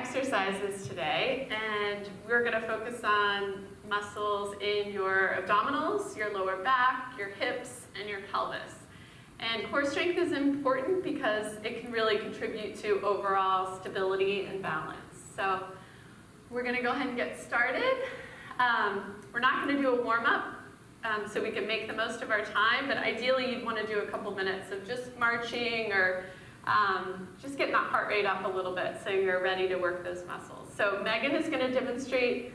exercises today, and we're going to focus on muscles in your abdominals, your lower back, your hips, and your pelvis. And core strength is important because it can really contribute to overall stability and balance. So we're going to go ahead and get started. We're not going to do a warm-up so we can make the most of our time, but ideally you'd want to do a couple minutes of just marching or just getting that heart rate up a little bit so you're ready to work those muscles. So Megan is going to demonstrate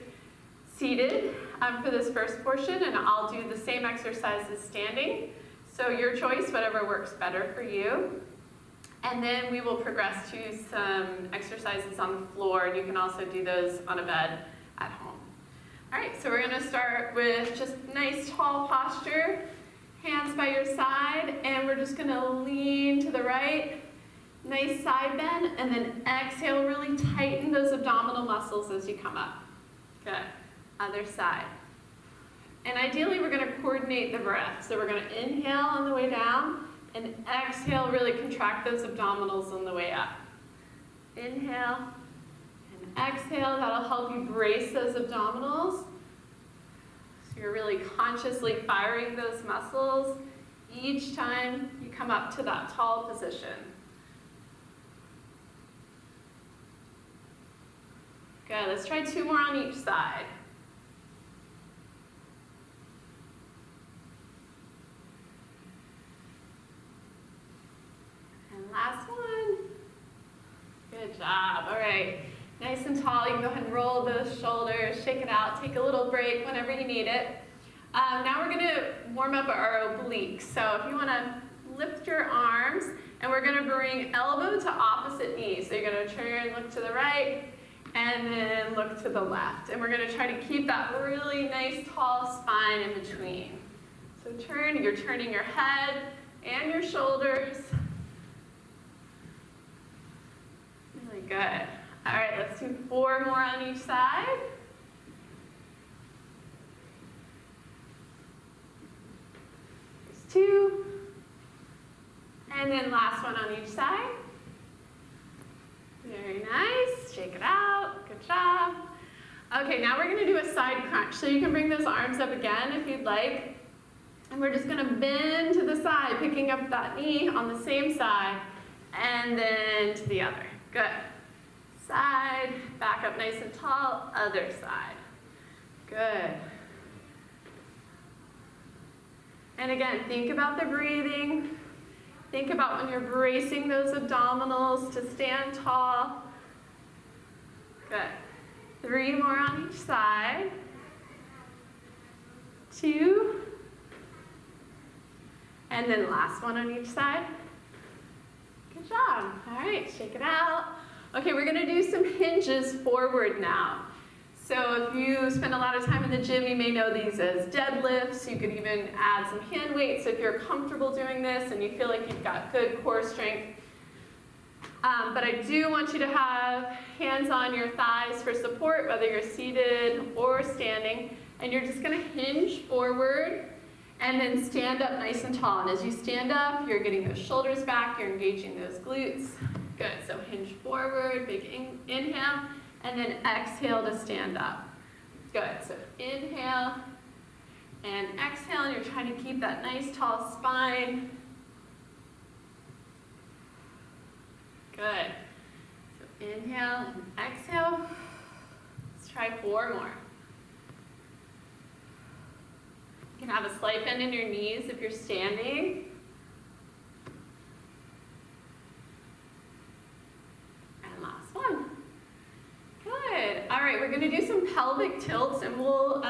seated for this first portion, and I'll do the same exercises standing. So your choice, whatever works better for you. And then we will progress to some exercises on the floor, and you can also do those on a bed at home. All right, so we're going to start with just nice tall posture, hands by your side, and we're just going to lean to the right, nice side bend, and then exhale, really tighten those abdominal muscles as you come up. Good. Other side. And ideally, we're going to coordinate the breath. So we're going to inhale on the way down, and exhale, really contract those abdominals on the way up. Inhale, and exhale. That'll help you brace those abdominals. So you're really consciously firing those muscles each time you come up to that tall position. Good, let's try 2 more on each side. And last one. Good job, all right. Nice and tall, you can go ahead and roll those shoulders, shake it out, take a little break whenever you need it. Now we're gonna warm up our obliques. So if you wanna lift your arms, and we're gonna bring elbow to opposite knee. So you're gonna turn, look to the right, and then look to the left. And we're going to try to keep that really nice tall spine in between. So turn, you're turning your head and your shoulders. Really good. All right, let's do 4 more on each side. There's 2. And then last one on each side. Very nice, shake it out, good job. Okay, now we're gonna do a side crunch. So you can bring those arms up again if you'd like. And we're just gonna bend to the side, picking up that knee on the same side, and then to the other. Good. Side, back up nice and tall, other side. Good. And again, think about the breathing. Think about when you're bracing those abdominals to stand tall. Good. 3 more on each side. 2. And then last one on each side. Good job. All right, shake it out. Okay, we're gonna do some hinges forward now. So if you spend a lot of time in the gym, you may know these as deadlifts. You could even add some hand weights if you're comfortable doing this and you feel like you've got good core strength. But I do want you to have hands on your thighs for support, whether you're seated or standing. And you're just going to hinge forward and then stand up nice and tall. And as you stand up, you're getting those shoulders back, you're engaging those glutes. Good, so hinge forward, big inhale. And then exhale to stand up. Good, so inhale and exhale, and you're trying to keep that nice tall spine. Good, so inhale and exhale. Let's try 4 more. You can have a slight bend in your knees if you're standing. And last one. Good. All right, we're going to do some pelvic tilts, and we'll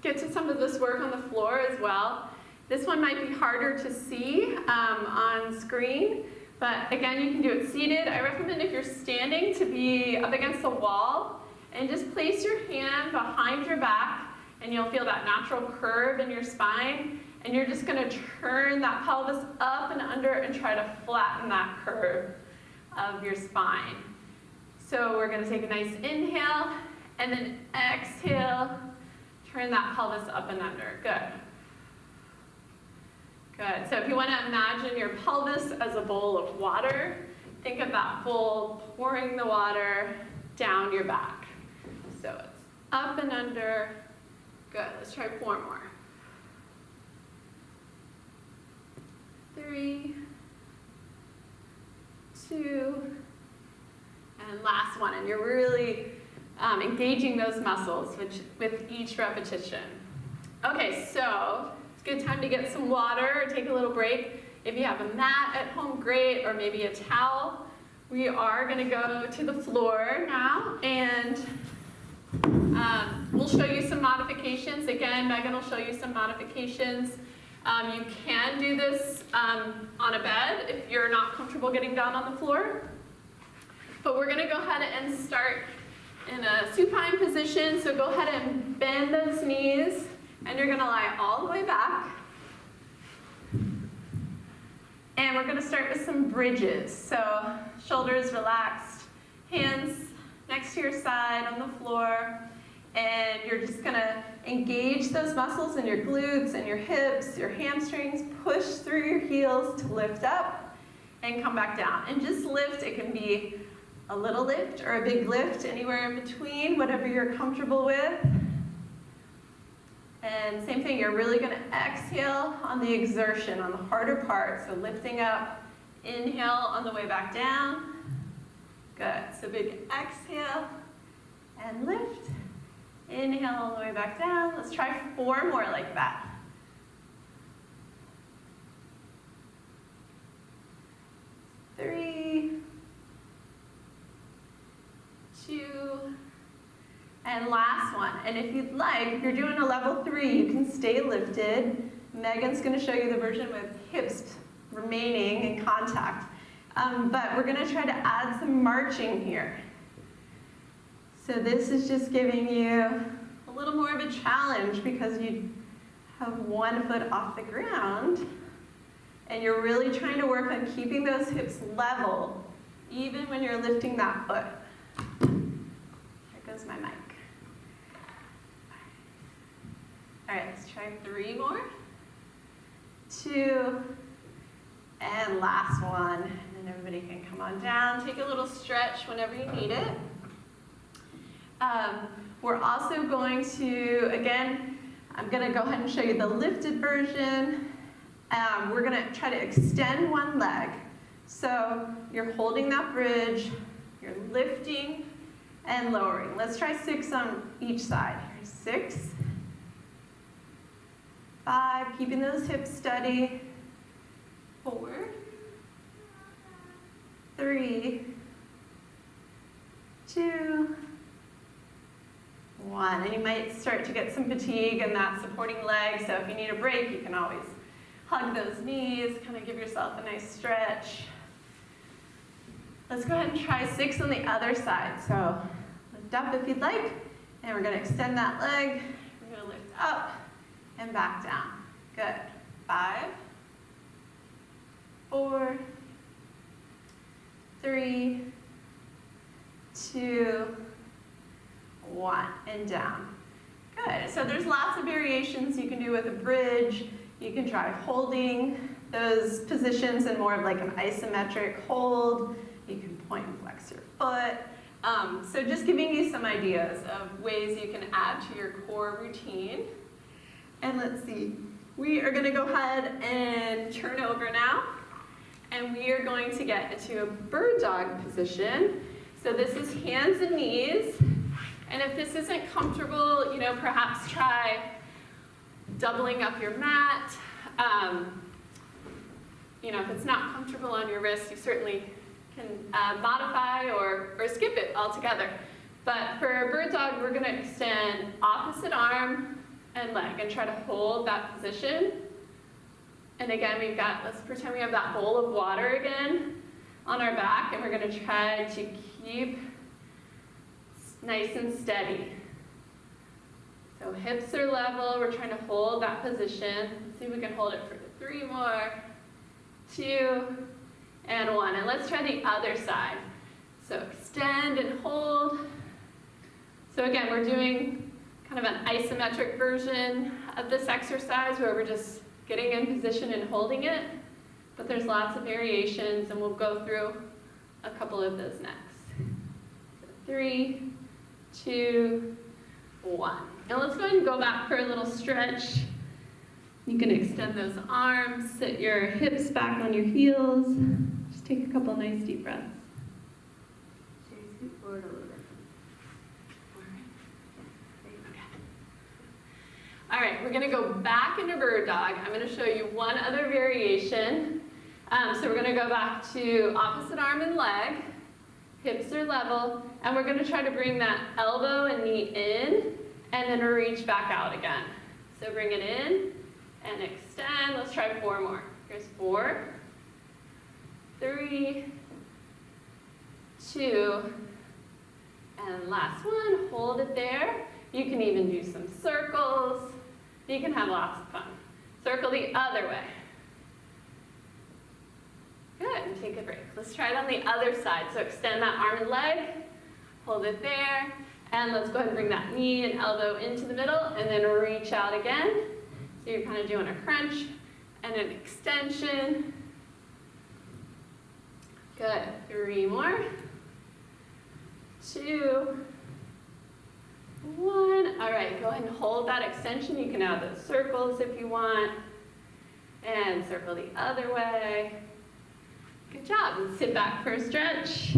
get to some of this work on the floor as well. This one might be harder to see on screen, but again, you can do it seated. I recommend if you're standing to be up against the wall, and just place your hand behind your back, and you'll feel that natural curve in your spine, and you're just going to turn that pelvis up and under and try to flatten that curve of your spine. So we're going to take a nice inhale, and then exhale, turn that pelvis up and under. Good. Good. So if you want to imagine your pelvis as a bowl of water, think of that bowl pouring the water down your back. So it's up and under. Good. Let's try 4 more. 3, 2, and last one. And you're really engaging those muscles with each repetition. Okay, so it's a good time to get some water or take a little break. If you have a mat at home, great, or maybe a towel. We are going to go to the floor now, and we'll show you some modifications. Again, Megan will show you some modifications. You can do this on a bed if you're not comfortable getting down on the floor. But we're going to go ahead and start in a supine position. So go ahead and bend those knees, and you're going to lie all the way back. And we're going to start with some bridges. So shoulders relaxed, hands next to your side on the floor. And you're just going to engage those muscles in your glutes and your hips, your hamstrings. Push through your heels to lift up and come back down. And just lift. It can be a little lift or a big lift, anywhere in between, whatever you're comfortable with. And same thing, you're really going to exhale on the exertion, on the harder part. So lifting up, inhale on the way back down. Good. So big exhale and lift. Inhale all the way back down. Let's try 4 more like that. 3, 2, and last one. And if you'd like, if you're doing a level 3, you can stay lifted. Megan's going to show you the version with hips remaining in contact. But we're going to try to add some marching here. So this is just giving you a little more of a challenge because you have 1 foot off the ground. And you're really trying to work on keeping those hips level, even when you're lifting that foot. There goes my mic. All right, let's try 3 more. 2, and last one. And then everybody can come on down. Take a little stretch whenever you need it. We're also going to, again, I'm going to go ahead and show you the lifted version. We're going to try to extend one leg. So you're holding that bridge, you're lifting and lowering. Let's try 6 on each side. Here's 6, 5, keeping those hips steady. 4, 3, 2, 1. And you might start to get some fatigue in that supporting leg, so if you need a break, you can always hug those knees, kind of give yourself a nice stretch. Let's go ahead and try 6 on the other side. So lift up if you'd like, and we're going to extend that leg. We're going to lift up and back down. Good. 5, 4, 3, 2, 1, and down. Good. So there's lots of variations you can do with a bridge. You can try holding those positions in more of like an isometric hold. You can point and flex your foot. So just giving you some ideas of ways you can add to your core routine. And let's see, we are going to go ahead and turn over now. And we are going to get into a bird dog position. So this is hands and knees. And if this isn't comfortable, you know, perhaps try doubling up your mat. You know, if it's not comfortable on your wrist, you certainly can modify or skip it altogether. But for a bird dog, we're going to extend opposite arm and leg and try to hold that position. And again, let's pretend we have that bowl of water again on our back, and we're going to try to keep nice and steady. So hips are level, we're trying to hold that position. Let's see if we can hold it for 3 more, 2, and 1. And let's try the other side. So extend and hold. So again, we're doing kind of an isometric version of this exercise where we're just getting in position and holding it. But there's lots of variations, and we'll go through a couple of those next. So 3, 2, 1. And let's go ahead and go back for a little stretch. You can extend those arms, sit your hips back on your heels. Just take a couple nice deep breaths. Scoot forward a little bit. All right, we're gonna go back into bird dog. I'm gonna show you one other variation. So we're gonna go back to opposite arm and leg. Hips are level, and we're gonna try to bring that elbow and knee in, and then reach back out again. So bring it in, and extend. Let's try 4 more. Here's 4, 3, 2, and last one. Hold it there. You can even do some circles. You can have lots of fun. Circle the other way. Good, and take a break. Let's try it on the other side. So extend that arm and leg. Hold it there. And let's go ahead and bring that knee and elbow into the middle, and then reach out again. So you're kind of doing a crunch and an extension. Good. 3 more. 2, 1. All right, go ahead and hold that extension. You can add those circles if you want. And circle the other way. Good job. And sit back for a stretch.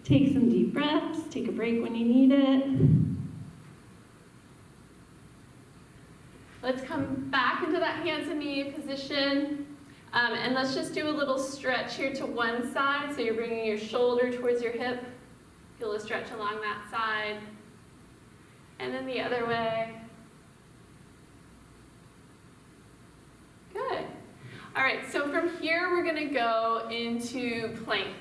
Take some deep breaths. Take a break when you need it. Let's come back into that hands and knee position. And let's just do a little stretch here to one side. So you're bringing your shoulder towards your hip. Feel a stretch along that side. And then the other way. Good. All right, so from here we're going to go into plank.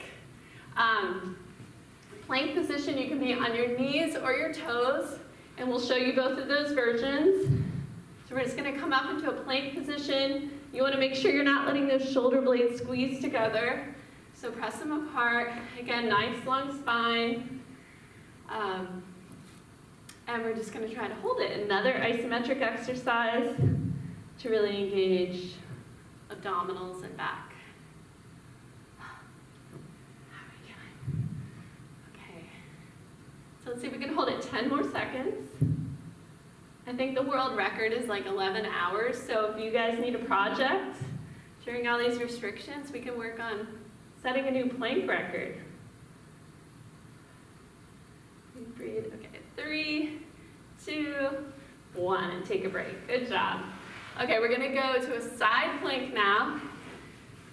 Plank position, you can be on your knees or your toes, and we'll show you both of those versions. So we're just going to come up into a plank position. You want to make sure you're not letting those shoulder blades squeeze together. So press them apart. Again, nice long spine. And we're just going to try to hold it. Another isometric exercise to really engage abdominals and back. How are we doing? Okay. So let's see if we can hold it 10 more seconds. I think the world record is like 11 hours, so if you guys need a project during all these restrictions, we can work on setting a new plank record. Breathe. Okay, 3, 2, 1, and take a break. Good job. Okay, we're gonna go to a side plank now.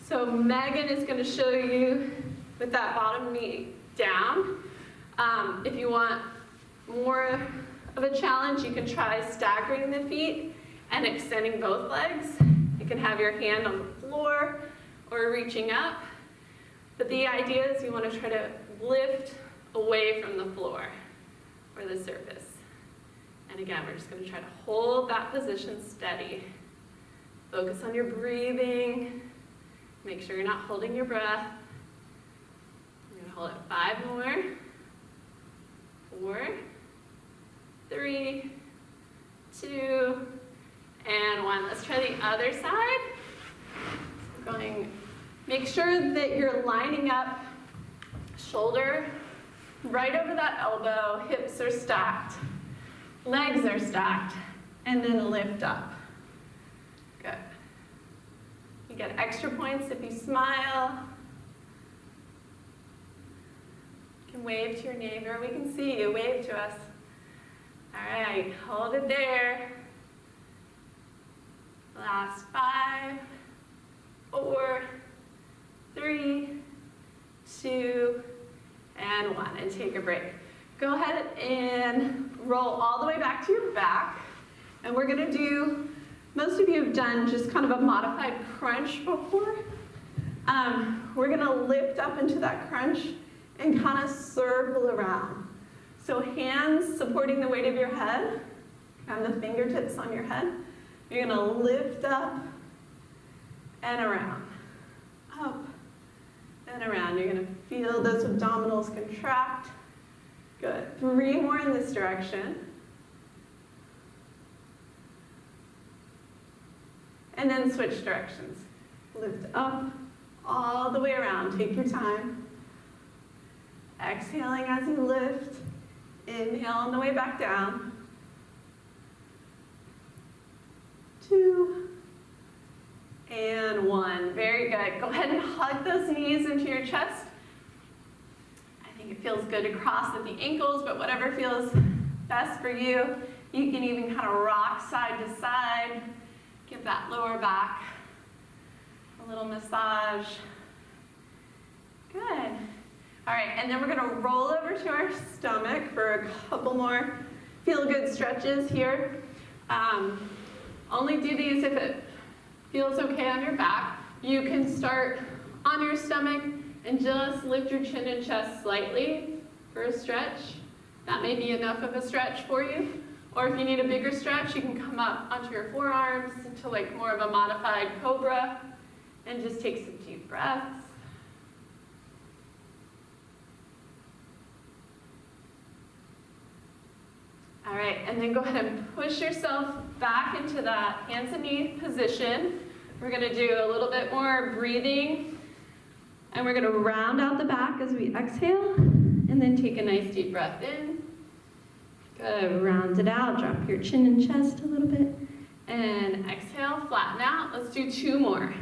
So Megan is gonna show you with that bottom knee down. If you want more of a challenge, you can try staggering the feet and extending both legs. You can have your hand on the floor or reaching up. But the idea is you want to try to lift away from the floor or the surface. And again, we're just going to try to hold that position steady. Focus on your breathing. Make sure you're not holding your breath. You're going to hold it 5 more. 4, 3, 2, and 1. Let's try the other side. Make sure that you're lining up, shoulder right over that elbow, hips are stacked, legs are stacked, and then lift up. Good. You get extra points if you smile. You can wave to your neighbor. We can see you. Wave to us. All right, hold it there. Last 5, 4, 3, 2, and 1, and take a break. Go ahead and roll all the way back to your back, and we're gonna do, most of you have done just kind of a modified crunch before. We're gonna lift up into that crunch and kind of circle around. So hands supporting the weight of your head, and the fingertips on your head. You're gonna lift up and around, up and around. You're gonna feel those abdominals contract. Good. 3 more in this direction. And then switch directions. Lift up all the way around. Take your time. Exhaling as you lift. Inhale on the way back down. 2 and 1. Very good. Go ahead and hug those knees into your chest. I think it feels good to cross at the ankles, but whatever feels best for you. You can even kind of rock side to side. Give that lower back a little massage. Good. All right, and then we're gonna roll over to our stomach for a couple more feel-good stretches here. Only do these if it feels okay on your back. You can start on your stomach and just lift your chin and chest slightly for a stretch. That may be enough of a stretch for you. Or if you need a bigger stretch, you can come up onto your forearms into like more of a modified cobra and just take some deep breaths. All right, and then go ahead and push yourself back into that hands and knee position. We're gonna do a little bit more breathing, and we're gonna round out the back as we exhale, and then take a nice deep breath in. Good, round it out, drop your chin and chest a little bit, and exhale, flatten out. Let's do 2 more.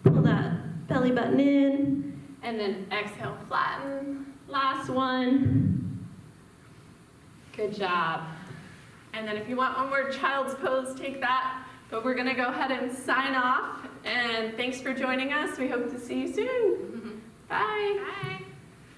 Pull that belly button in, and then exhale, flatten. Last one. Good job. And then if you want one more child's pose, take that. But we're gonna go ahead and sign off. And thanks for joining us. We hope to see you soon. Bye. Bye.